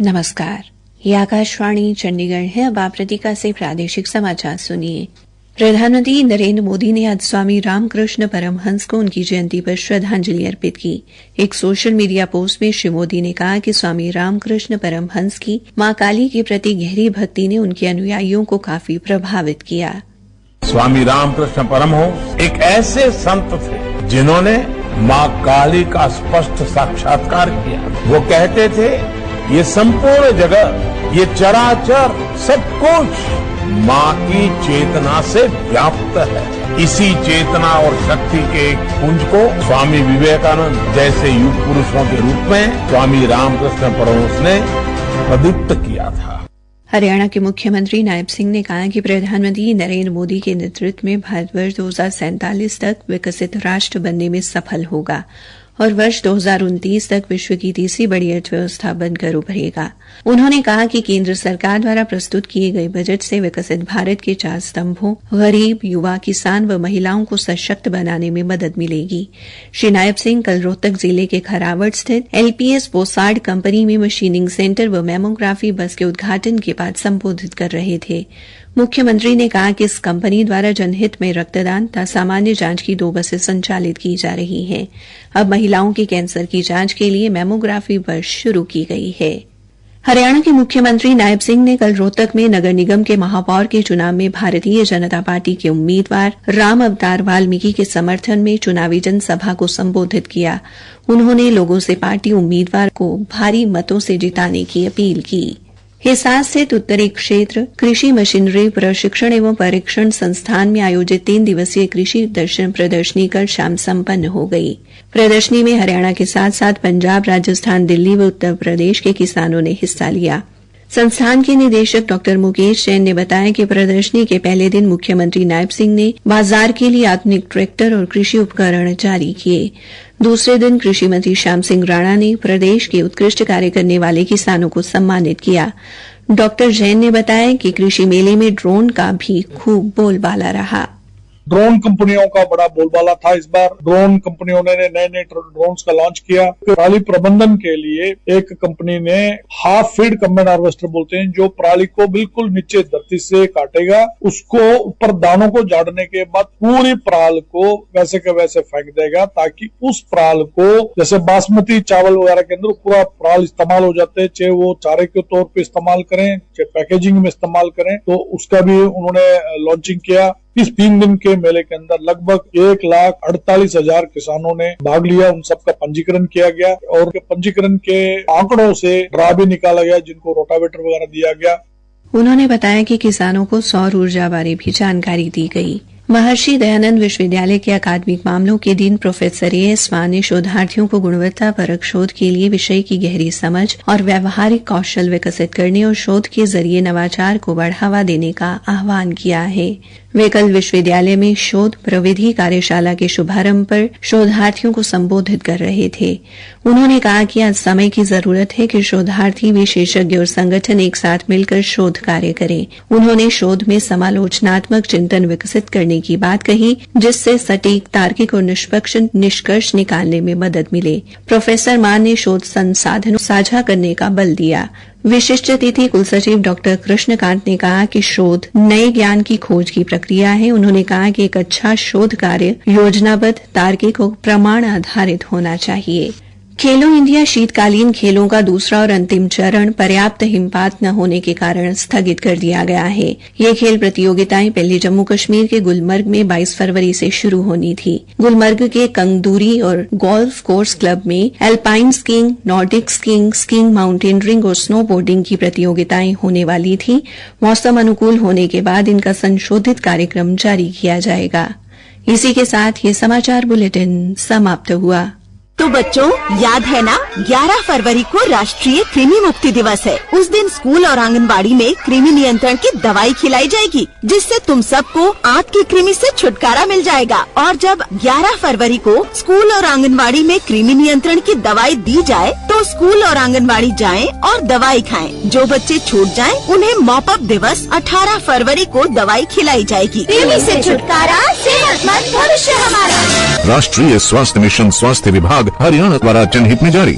नमस्कार, ये आकाशवाणी चंडीगढ़ है। अब आप प्रतीका से प्रादेशिक समाचार सुनिए। प्रधानमंत्री नरेंद्र मोदी ने आज स्वामी रामकृष्ण परमहंस को उनकी जयंती पर श्रद्धांजलि अर्पित की। एक सोशल मीडिया पोस्ट में श्री मोदी ने कहा कि स्वामी रामकृष्ण परमहंस की मां काली के प्रति गहरी भक्ति ने उनके अनुयायियों को काफी प्रभावित किया। स्वामी रामकृष्ण परमहंस एक ऐसे संत थे जिन्होंने मां काली का स्पष्ट साक्षात्कार किया। वो कहते थे, ये संपूर्ण जगत, ये चराचर सब कुछ मां की चेतना से व्याप्त है। इसी चेतना और शक्ति के एक पुंज को स्वामी विवेकानंद जैसे युग पुरुषों के रूप में स्वामी रामकृष्ण परमहंस ने प्रदीप्त किया था। हरियाणा के मुख्यमंत्री नायब सिंह ने कहा कि प्रधानमंत्री नरेंद्र मोदी के नेतृत्व में भारतवर्ष 2047 तक विकसित राष्ट्र बनने में सफल होगा और वर्ष 2029 तक विश्व की तीसरी बड़ी अर्थव्यवस्था बनकर उभरेगा। उन्होंने कहा कि केंद्र सरकार द्वारा प्रस्तुत किए गए बजट से विकसित भारत के 4 स्तंभों गरीब, युवा, किसान व महिलाओं को सशक्त बनाने में मदद मिलेगी। श्री नायब सिंह कल रोहतक जिले के खरावट स्थित LPS बोसार्ड कंपनी में मशीनिंग सेंटर व मेमोग्राफी बस के उद्घाटन के बाद संबोधित कर रहे थे। मुख्यमंत्री ने कहा कि इस कंपनी द्वारा जनहित में रक्तदान तथा सामान्य जांच की 2 बसें संचालित की जा रही हैं। अब महिलाओं के कैंसर की जांच के लिए मेमोग्राफी बस शुरू की गई है। हरियाणा के मुख्यमंत्री नायब सिंह ने कल रोहतक में नगर निगम के महापौर के चुनाव में भारतीय जनता पार्टी के उम्मीदवार राम अवतार वाल्मीकि के समर्थन में चुनावी जनसभा को संबोधित किया। उन्होंने लोगों से पार्टी उम्मीदवार को भारी मतों से जिताने की अपील की। हिसार स्थित उत्तरी क्षेत्र कृषि मशीनरी प्रशिक्षण एवं परीक्षण संस्थान में आयोजित 3 दिवसीय कृषि दर्शन प्रदर्शनी कल शाम संपन्न हो गई। प्रदर्शनी में हरियाणा के साथ साथ पंजाब, राजस्थान, दिल्ली व उत्तर प्रदेश के किसानों ने हिस्सा लिया। संस्थान के निदेशक डॉ मुकेश जैन ने बताया कि प्रदर्शनी के पहले दिन मुख्यमंत्री नायब सिंह ने बाजार के लिए आधुनिक ट्रैक्टर और कृषि उपकरण जारी किए। दूसरे दिन कृषि मंत्री श्याम सिंह राणा ने प्रदेश के उत्कृष्ट कार्य करने वाले किसानों को सम्मानित किया। डॉ जैन ने बताया कि कृषि मेले में ड्रोन का भी खूब बोलबाला रहा। ड्रोन कंपनियों का बड़ा बोलबाला था। इस बार ड्रोन कंपनियों ने नए ड्रोन्स का लॉन्च किया। पराली प्रबंधन के लिए एक कंपनी ने हाफ फीड कम्बाइन हार्वेस्टर बोलते हैं, जो पराली को बिल्कुल नीचे धरती से काटेगा, उसको ऊपर दानों को झाड़ने के बाद पूरी पराल को वैसे के वैसे फेंक देगा, ताकि उस पराल को जैसे बासमती चावल वगैरह के अंदर पूरा पराल इस्तेमाल हो जाते हैं, चाहे वो चारे के तौर पे इस्तेमाल करें, चाहे पैकेजिंग में इस्तेमाल करें, तो उसका भी उन्होंने लॉन्चिंग किया। इस 3 दिन के मेले के अंदर लगभग 1,48,000 किसानों ने भाग लिया। उन सबका पंजीकरण किया गया और पंजीकरण के आंकड़ों से ड्रा भी निकाला गया, जिनको रोटावेटर वगैरह दिया गया। उन्होंने बताया कि किसानों को सौर ऊर्जा बारे भी जानकारी दी गई। महर्षि दयानंद विश्वविद्यालय के अकादमिक मामलों के डीन प्रोफेसर A.S. मान ने शोधार्थियों को गुणवत्तापरक शोध के लिए विषय की गहरी समझ और व्यावहारिक कौशल विकसित करने और शोध के जरिए नवाचार को बढ़ावा देने का आह्वान किया है। वे कल विश्वविद्यालय में शोध प्रविधि कार्यशाला के शुभारंभ पर शोधार्थियों को संबोधित कर रहे थे। उन्होंने कहा कि आज समय की जरूरत है कि शोधार्थी, विशेषज्ञ और संगठन एक साथ मिलकर शोध कार्य करें। उन्होंने शोध में समालोचनात्मक चिंतन विकसित करने की बात कही, जिससे सटीक, तार्किक और निष्पक्ष निष्कर्ष निकालने में मदद मिले। प्रोफेसर मान ने शोध संसाधनों साझा करने का बल दिया। विशिष्ट अतिथि कुलसचिव डॉक्टर कृष्णकांत ने कहा कि शोध नए ज्ञान की खोज की प्रक्रिया है। उन्होंने कहा कि एक अच्छा शोध कार्य योजनाबद्ध, तार्किक और प्रमाण आधारित होना चाहिए। खेलो इंडिया शीतकालीन खेलों का दूसरा और अंतिम चरण पर्याप्त हिमपात न होने के कारण स्थगित कर दिया गया है। ये खेल प्रतियोगिताएं पहले जम्मू कश्मीर के गुलमर्ग में 22 फरवरी से शुरू होनी थी। गुलमर्ग के कंगदूरी और गोल्फ कोर्स क्लब में alpine skiing, Nordic skiing, skiing mountaineering और स्नो बोर्डिंग की प्रतियोगिताएं होने वाली थी। मौसम अनुकूल होने के बाद इनका संशोधित कार्यक्रम जारी किया जाएगा। इसी के साथ ये समाचार बुलेटिन समाप्त हुआ। तो बच्चों, याद है ना, 11 फरवरी को राष्ट्रीय कृमि मुक्ति दिवस है। उस दिन स्कूल और आंगनबाड़ी में कृमि नियंत्रण की दवाई खिलाई जाएगी, जिससे तुम सबको आंत की कृमि से छुटकारा मिल जाएगा। और जब 11 फरवरी को स्कूल और आंगनबाड़ी में कृमि नियंत्रण की दवाई दी जाए, तो स्कूल और आंगनबाड़ी जाएं और दवाई खाएं। जो बच्चे छूट जाएं, उन्हें मॉपअप दिवस 18 फरवरी को दवाई खिलाई जाएगी। कृमि से छुटकारा, सेहतमंद भविष्य हमारा। राष्ट्रीय स्वास्थ्य मिशन, स्वास्थ्य विभाग, हरियाणा द्वारा जनहित में जारी।